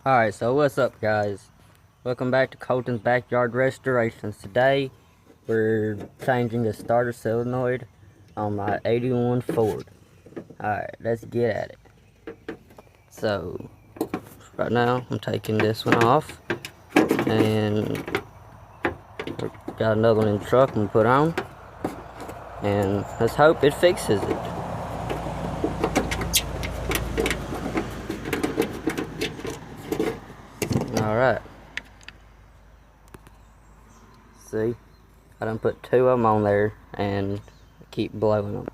Alright, so what's up, guys? Welcome back to Colton's Backyard Restorations. Today, we're changing the starter solenoid on my 81 Ford. Alright, let's get at it. So, right now, I'm taking this one off. And we've got another one in the truck I'm gonna put on. And let's hope it fixes it. Alright. See? I done put two of them on there and keep blowing them.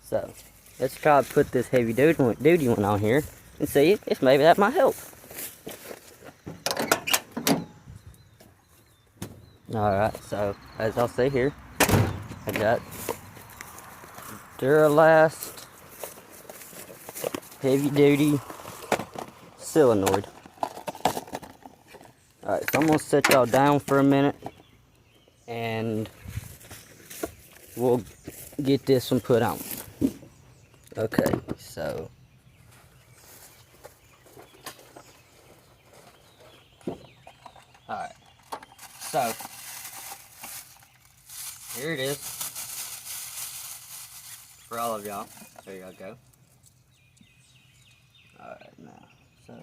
So, let's try to put this heavy duty one on here and see if maybe that might help. Alright, so as y'all see here, I got Duralast heavy duty solenoid. Alright, so I'm gonna set y'all down for a minute and we'll get this one put on. Okay, so alright, so here it is for all of y'all. There y'all go. Alright, now, so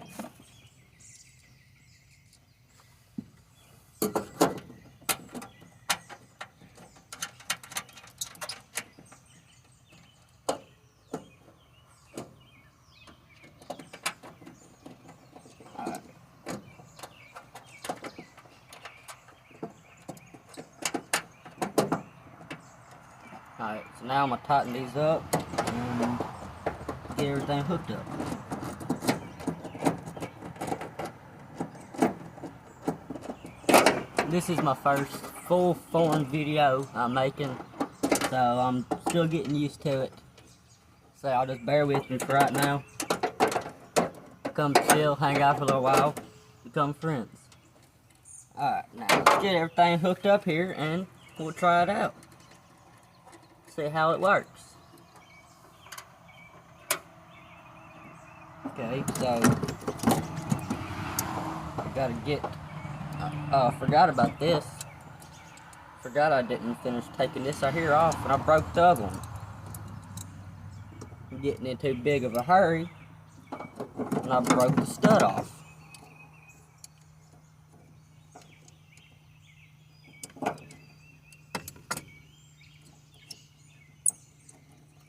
alright, so now I'm going to tighten these up and get everything hooked up. This is my first full form video I'm making, so I'm still getting used to it. So I'll just bear with me for right now. Come chill, hang out for a little while, become friends. Alright, now let's get everything hooked up here and we'll try it out. See how it works. Okay, so I gotta get, I forgot about this. Forgot I didn't finish taking this right here off and I broke the other one. I'm getting in too big of a hurry and I broke the stud off.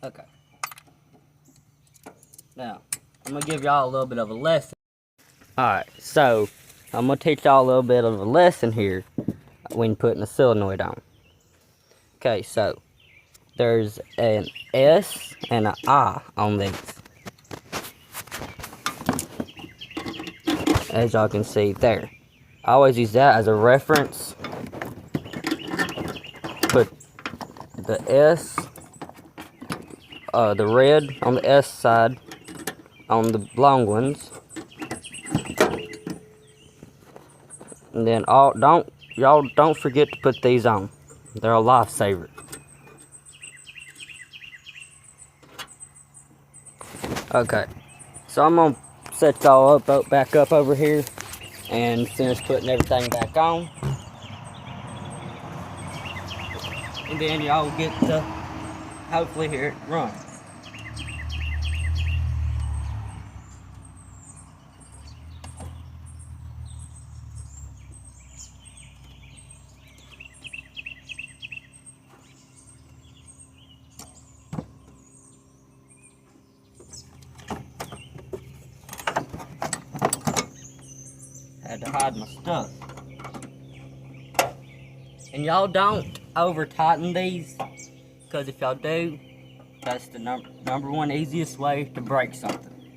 Okay. Now, I'm going to give y'all a little bit of a lesson. Alright, so I'm going to teach y'all a little bit of a lesson here when putting a solenoid on. Okay, so there's an S and an I on these. As y'all can see there. I always use that as a reference. Put the S, the red on the S side on the long ones. And then y'all don't forget to put these on. They're a lifesaver. Okay, so I'm gonna set y'all back up over here and finish putting everything back on. And then y'all get to hopefully hear it run. Had to hide my stuff. And y'all don't over tighten these, because if y'all do, that's the number one easiest way to break something.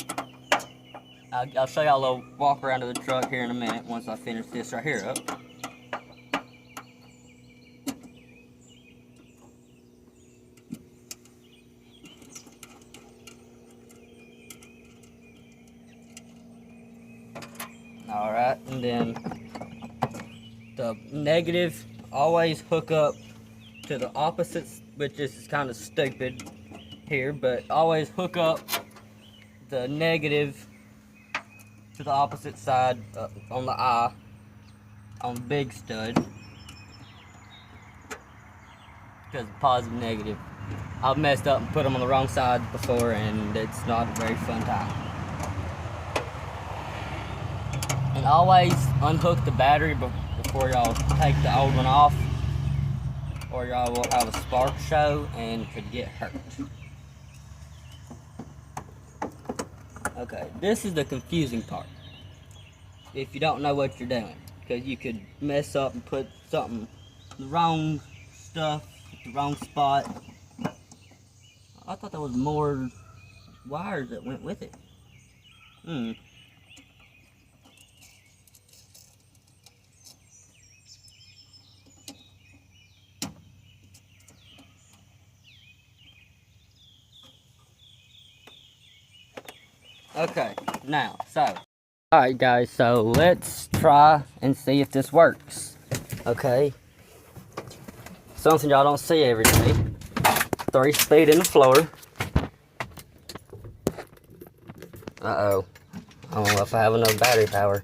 I'll show y'all a little walk around to the truck here in a minute once I finish this right here up. Alright, and then the negative, always hook up to the opposites, which is kind of stupid here, but always hook up the negative to the opposite side on the eye on the big stud, because positive, negative. I've messed up and put them on the wrong side before, and it's not a very fun time. And always unhook the battery before y'all take the old one off, or y'all will have a spark show and could get hurt. Okay, this is the confusing part. If you don't know what you're doing, because you could mess up and put something, the wrong stuff, the wrong spot. I thought there was more wires that went with it. Okay, now, so. Alright guys, so let's try and see if this works. Okay. Something y'all don't see every day. 3-speed in the floor. Uh-oh. I don't know if I have enough battery power.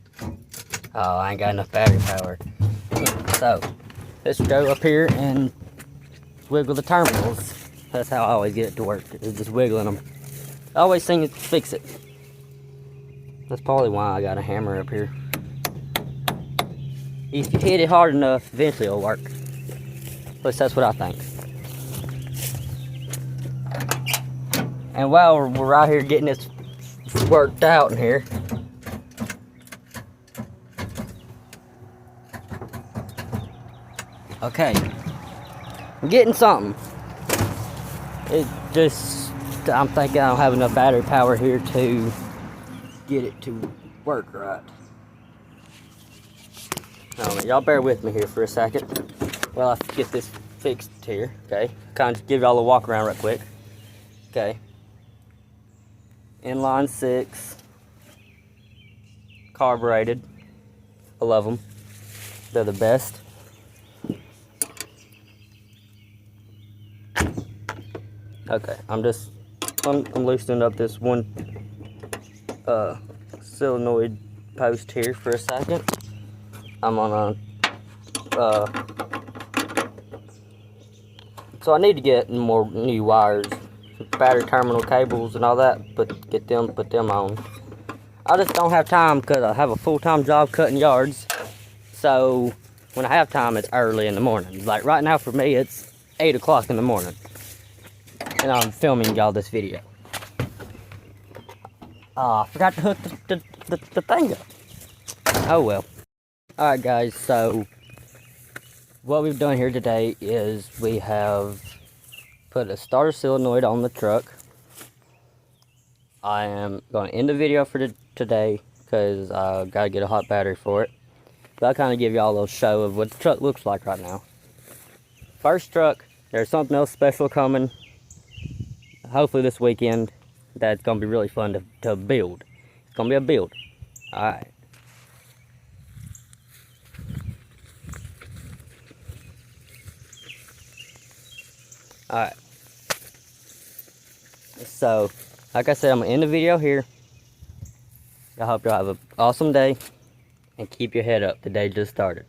Oh, I ain't got enough battery power. So, let's go up here and wiggle the terminals. That's how I always get it to work, is just wiggling them. I always seem to fix it. That's probably why I got a hammer up here. If you hit it hard enough, eventually it'll work. At least that's what I think. And while we're out here getting this worked out in here, okay, I'm getting something. It just, I'm thinking I don't have enough battery power here to get it to work right. Y'all bear with me here for a second while I get this fixed here, okay? Kind of give y'all a walk around real quick. Okay. Inline 6. Carbureted. I love them. They're the best. Okay, I'm loosening up this one solenoid post here for a second. I'm on so I need to get more new wires, battery terminal cables and all that, put them on. I just don't have time because I have a full-time job cutting yards. So when I have time, it's early in the morning. Like right now for me, it's 8 o'clock in the morning, and I'm filming y'all this video. I forgot to hook the thing up. Oh well. Alright guys, so what we've done here today is we have put a starter solenoid on the truck. I am going to end the video for today because I got to get a hot battery for it. But I'll kind of give y'all a little show of what the truck looks like right now. First truck, there's something else special coming. Hopefully this weekend. That's going to be really fun to build. It's going to be a build. Alright. Alright. So, like I said, I'm going to end the video here. I hope y'all have an awesome day. And keep your head up. The day just started.